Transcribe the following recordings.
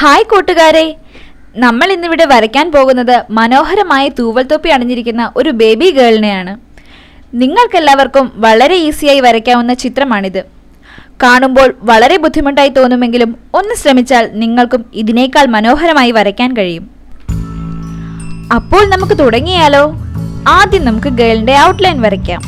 Hi കൂട്ടുകാരെ, നമ്മൾ ഇന്നിവിടെ വരയ്ക്കാൻ പോകുന്നത് മനോഹരമായ തൂവൽ തൊപ്പി അണിഞ്ഞിരിക്കുന്ന ഒരു ബേബി ഗേളിനെയാണ്. നിങ്ങൾക്കെല്ലാവർക്കും വളരെ ഈസിയായി വരയ്ക്കാവുന്ന ചിത്രമാണിത്. കാണുമ്പോൾ വളരെ ബുദ്ധിമുട്ടായി തോന്നുമെങ്കിലും ഒന്ന് ശ്രമിച്ചാൽ നിങ്ങൾക്കും ഇതിനേക്കാൾ മനോഹരമായി വരയ്ക്കാൻ കഴിയും. അപ്പോൾ നമുക്ക് തുടങ്ങിയാലോ? ആദ്യം നമുക്ക് ഗേളിന്റെ ഔട്ട്ലൈൻ വരയ്ക്കാം.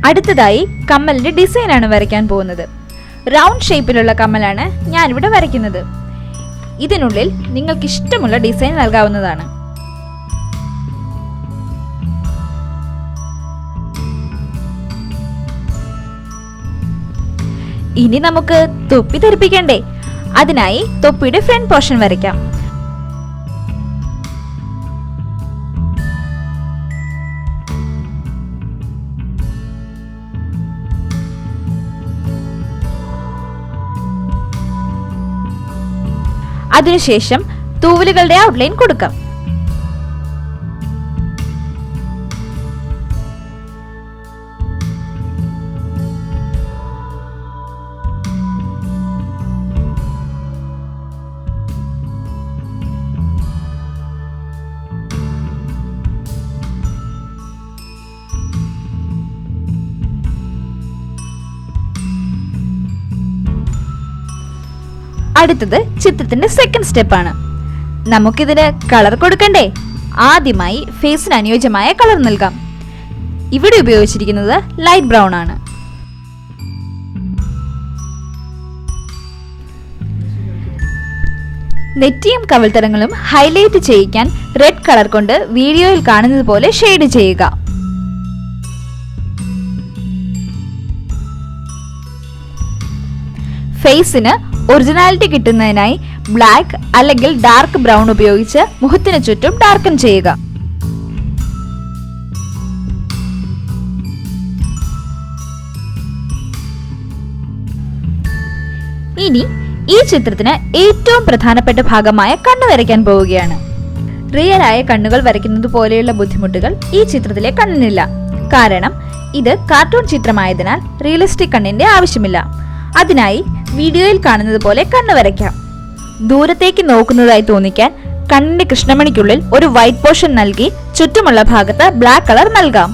അടുത്തതായി കമ്മലിന്റെ ഡിസൈനാണ് വരയ്ക്കാൻ പോകുന്നത്. റൗണ്ട് ഷേപ്പിലുള്ള കമ്മലാണ് ഞാനിവിടെ വരയ്ക്കുന്നത്. ഇതിനുള്ളിൽ നിങ്ങൾക്ക് ഇഷ്ടമുള്ള ഡിസൈൻ നൽകാവുന്നതാണ്. ഇനി നമുക്ക് തൊപ്പി ധരിപ്പിക്കണ്ടേ? അതിനായി തൊപ്പിയുടെ ഫ്രണ്ട് പോർഷൻ വരയ്ക്കാം. അതിനുശേഷം തൂവലുകളുടെ ഔട്ട്ലൈൻ കൊടുക്കാം. അടുത്തത് ചിത്രത്തിന്റെ സെക്കൻഡ് സ്റ്റെപ്പാണ്. നമുക്കിതിന് കളർ കൊടുക്കണ്ടേ? ആദ്യമായി ഫേസിന് അനുയോജ്യമായ കളർ നൽകാം. ഇവിടെ ഉപയോഗിച്ചിരിക്കുന്നത് ലൈറ്റ് ബ്രൗൺ ആണ്. നെറ്റിയും കവിൾത്തടങ്ങളും ഹൈലൈറ്റ് ചെയ്യിക്കാൻ റെഡ് കളർ കൊണ്ട് വീഡിയോയിൽ കാണുന്നത് പോലെ ഷെയ്ഡ് ചെയ്യുക. ഫേസിന് ഒറിജിനാലിറ്റി കിട്ടുന്നതിനായി ബ്ലാക്ക് അല്ലെങ്കിൽ ഡാർക്ക് ബ്രൗൺ ഉപയോഗിച്ച് മുഖത്തിന് ചുറ്റും ഡാർക്കൻ ചെയ്യുക. ഇനി ഈ ചിത്രത്തിന് ഏറ്റവും പ്രധാനപ്പെട്ട ഭാഗമായ കണ്ണ് വരയ്ക്കാൻ പോവുകയാണ്. റിയൽ ആയ കണ്ണുകൾ വരയ്ക്കുന്നത് പോലെയുള്ള ബുദ്ധിമുട്ടുകൾ ഈ ചിത്രത്തിലെ കണ്ണിനില്ല. കാരണം ഇത് കാർട്ടൂൺ ചിത്രമായതിനാൽ റിയലിസ്റ്റിക് കണ്ണിന്റെ ആവശ്യമില്ല. അതിനായി വീഡിയോയിൽ കാണുന്നത് പോലെ കണ്ണ് വരയ്ക്കാം. ദൂരത്തേക്ക് നോക്കുന്നതായി തോന്നിക്കാൻ കണ്ണിന്റെ കൃഷ്ണമണിക്കുള്ളിൽ ഒരു വൈറ്റ് പോർഷൻ നൽകി ചുറ്റുമുള്ള ഭാഗത്ത് ബ്ലാക്ക് കളർ നൽകാം.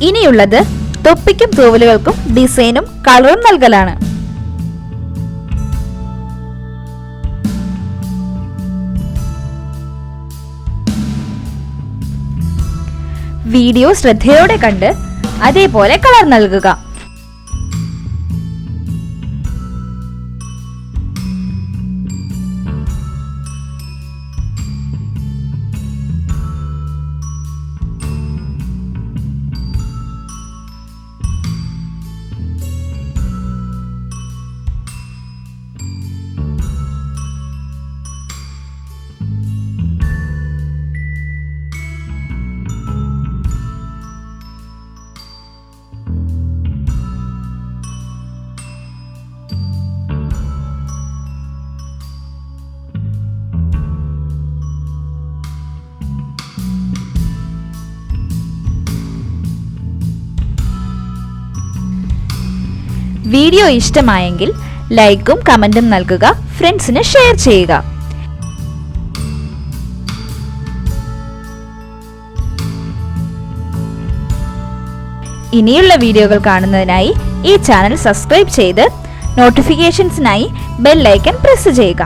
ഇനിയുള്ളത് തൊപ്പിക്കും തൂവലുകൾക്കും ഡിസൈനും കളറും നൽകലാണ്. വീഡിയോ ശ്രദ്ധയോടെ കണ്ട് അതേപോലെ കളർ നൽകുക. വീഡിയോ ഇഷ്ടമായെങ്കിൽ ലൈക്കും കമന്റും നൽകുക, ഫ്രണ്ട്സിന് ഷെയർ ചെയ്യുക. ഇനിയുള്ള വീഡിയോകൾ കാണുന്നതിനായി ഈ ചാനൽ സബ്സ്ക്രൈബ് ചെയ്ത് നോട്ടിഫിക്കേഷൻസിനായി ബെൽ ഐക്കൺ പ്രസ് ചെയ്യുക.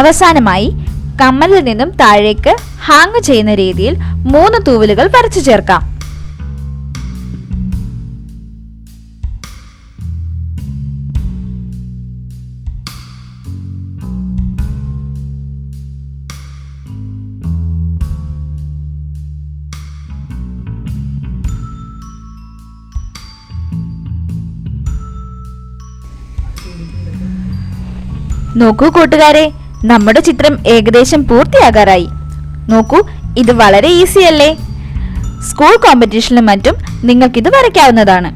അവസാനമായി കമ്മലിൽ നിന്നും താഴേക്ക് ഹാങ് ചെയ്യുന്ന രീതിയിൽ 3 തൂവലുകൾ വരച്ചു ചേർക്കാം. നോക്കൂ കൂട്ടുകാരെ, നമ്മുടെ ചിത്രം ഏകദേശം പൂർത്തിയാകാറായി. നോക്കൂ, ഇത് വളരെ ഈസി അല്ലേ? സ്കൂൾ കോമ്പറ്റീഷനിലും മറ്റും നിങ്ങൾക്കിത് വരയ്ക്കാവുന്നതാണ്.